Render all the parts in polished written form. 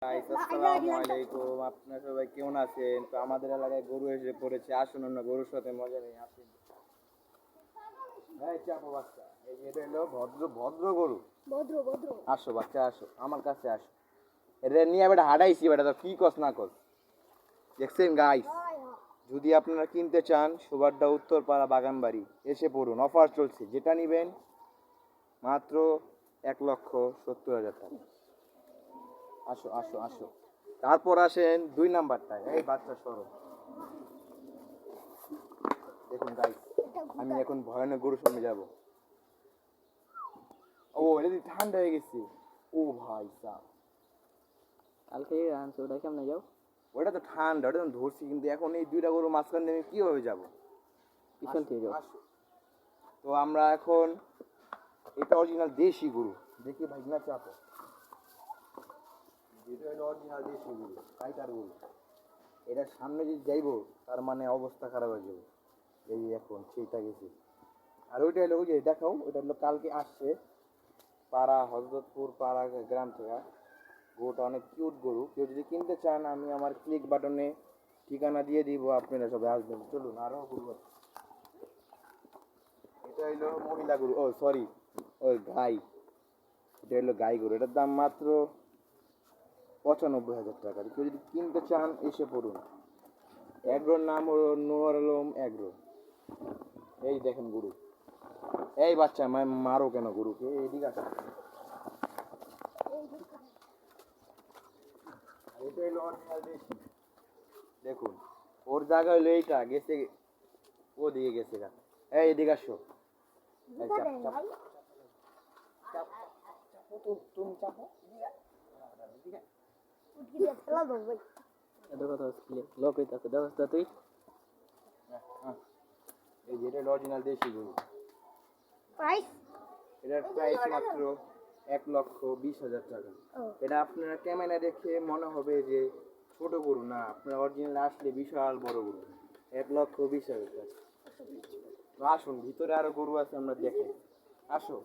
Guys আসসালামু আলাইকুম, আপনারা সবাই কেমন আছেন? তো আমাদের এলাকায় গরু এসে পড়েছে, আসুন আমরা গরুর সাথে মজা নিই। আসুন এই চাপো বাচ্চা, এই যে এটা হলো ভদ্র ভদ্র গরু। ভদ্র ভদ্র আসো বাচ্চা, আসো আমার কাছে আসো। এটা নিয়ে বেটা হাঁটাইছি, বেটা তো কি কস না কস। দেখছেন গাইস, যদি আপনারা কিনতে চান সুবাড্ডা উত্তরপাড়া বাগানবাড়ি এসে পড়ুন, অফার চলছে, যেটা নেবেন মাত্র 1,70,000 টাকা। আসো আসো আসো। তারপর আসেন 2 নাম্বারটায়, এই বাচ্চা সরো। দেখুন গাইস, আমি এখন ভয়ানক গরুর সামনে যাব। ও এটা দিয়ে ঠান্ডা হয়ে গেছে। ও ভাই সাহ, কালকে আনছো ওটা কেমনে যাও? ওটা তো ঠান্ডা, ওটা তো আমি ধরছি, কিন্তু এখন এই দুইটা গরু মাঝখান দিয়ে আমি কিভাবে যাব? পিছন থেকে যাও। আসো। তো আমরা এখন, এটা অরিজিনাল দেশি গরু, দেখি ভাই না চাপো। এটা হলো অরিজিনাল দেশি গরু, টাইটার গরু। এটার সামনে যদি যাইবো তার মানে অবস্থা খারাপ হয়ে যাবে। এই এখন সেইটা গেছে। আর ওইটা হলো, ওই যে দেখাও, ওইটা হলো কালকে আসছে পাড়া, হজরতপুর পাড়া গ্রাম থেকে। গরুটা অনেক কিউট গরু, কেউ যদি কিনতে চান আমি আমার ক্লিক বাটনে ঠিকানা দিয়ে দিব, আপনারা সবাই আসবেন। চলুন আরও গরু আছে। এটা হলো মহিলা গরু, ও সরি, ওই গাই। এটা হলো গাই গরু, এটার দাম মাত্র 95,000 টাকা। কেউ যদি কিনতে চান এসে পড়ুন। এগ্রোর নাম হলো নোয়ার আলম এগ্রো। এই দেখেন গরু। এই বাচ্চা মারো কেন গরুকে? এইদিকে আসো। এটা হলো অরিজিনাল দেশি। দেখুন ওর জায়গা হলো এইটা, গেছে ও দিকে গেছে গা। এই এদিকে আসো। এই চাপ চাপ চাপ চাপো, তুমি চাপো। এত কথা হচ্ছে লোক হইতাছে ব্যবস্থা তুই। এই যে এটা অরিজিনাল দেশি গরু। প্রাইস এটার প্রাইস মাত্র 1,20,000 টাকা। এটা আপনারা ক্যামেরা দেখে মনে হবে যে ছোট গরু, না, আপনারা অরিজিনাল আসলে বিশাল বড় গরু। 1,20,000 টাকা। তো আসুন, ভিতরে আরো গরু আছে, আমরা দেখাই। আসো।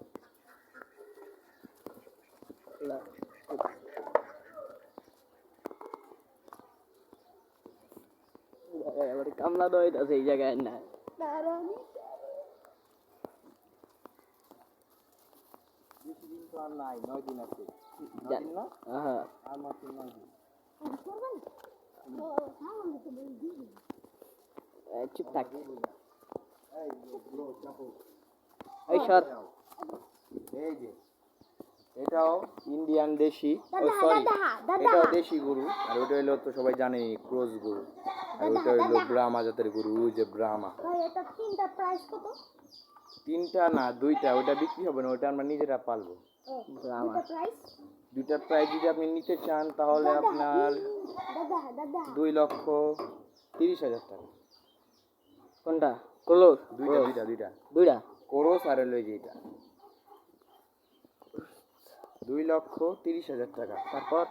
এবার কামলা তো হইতাছে এই জায়গায় না। বেশি দিন তো আর নাই, 9 দিন আছে। 9 দিন না? হ্যাঁ আর মাত্র 9 দিন। চুপ থাক। এই ব্রো চাপো। এই সর। এই যে এটাও ইন্ডিয়ান দেশি, ও সরি, এটাও দেশি গরু। আর ওইটা হলো তো সবাই জানে ক্রস গরু। আর ওইটা হলো ব্রাহ্মা জাতের গরু, ওই যে ব্রাহ্মা। এটা তিনটা প্রাইস কত? 3টা না 2টা, ওইটা বিক্রি হবে না, ওইটা আমরা নিজেরা পালবো। দুটো প্রাইস? 2টার প্রাইস যদি আপনি নিতে চান তাহলে আপনার দাদা 2,30,000 টাকা। কোনটা করলো? দুইটা দুইটা কোরস আর হলো এই যে এটা, 2,30,000 টাকা। তারপর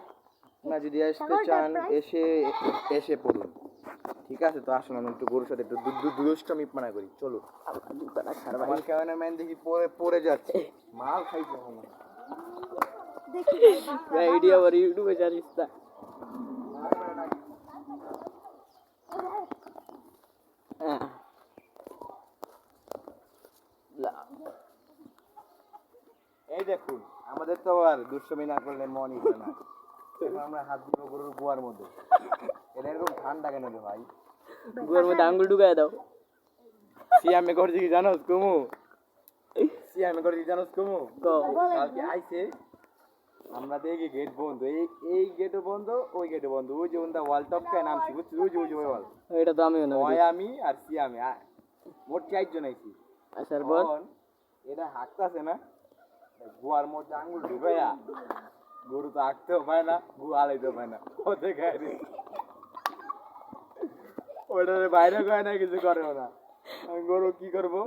আপনারা যদি আসতে চান এসে পড়ুন। ঠিক আছে, তো আসুন আমরা একটু গরুর সাথে একটু দুষ্টমি মানা করি। চলো। আমার ক্যামেরাম্যান দেখি পড়ে যাচ্ছে, মাল খাইছে মনে হয়। দেখি ভিডিও আবার ইউটিউবে ছাড়িস না। এই দেখুন, আমাদের তো আর দুষ্টমি না করলে মনই হয় না। এখন আমরা হাত দিব গরুর গোয়ার মধ্যে। এটা এরকম ঠান্ডা কেন রে ভাই? গোর মধ্যে আঙ্গুল ঢুকায় দাও। সিয়ামে করছি কি জানোস কুমু? সিয়ামে করছি জানোস কুমু? কও। কালকে আইছে, আমরা দেখি গেট বন্ধ, এই গেটও বন্ধ, ওই গেটও বন্ধ, ওই যে ওন্দা ওয়াল টপকায় নামছি, বুঝছিস? ওই যে ওয়াল। এটা তো আমিও না। ওই আমি আর সিয়ামে মোট 4 জন আইছি। আসার পর এখন এটা হাঁকতাছে না, গোয়ার মধ্যে আঙ্গুল ঢুকাইয়া, গরু তো হাঁকতেও পায় না, গু আলাইতেও পায় না, ও দেখায় রে। ওটারে বাইরে কয় না, কিছু করেও না। আমি গরু কি করবো?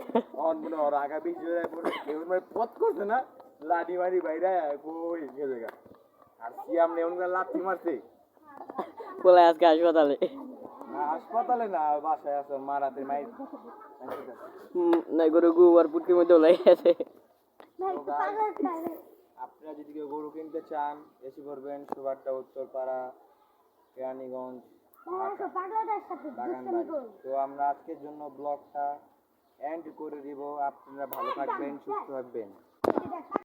মনে ওর আগা বেশি হয়ে পড়ে, এমন মানে পথ করছে না, লাঠি মারি বাইরে কই গেছে গা। আর সিয়াম নেমন করে লাথি মারছে। বলে আজকে হাসপাতালে। না হাসপাতালে না, বাসায় আছে, মারাতে মাই। না গরু গু আর পুটকির মধ্যে লাই আছে। আপনারা যদি কেউ গরু কিনতে চান এসে পড়বেন সুবাড্ডা উত্তরপাড়া কেরানীগঞ্জ আসো পাগলাটার সাথে দুষ্টামি করো তো আমরা আজকের জন্য ব্লগটা এন্ড করে দিব। আপনারা ভালো থাকবেন, সুস্থ থাকবেন। দেখা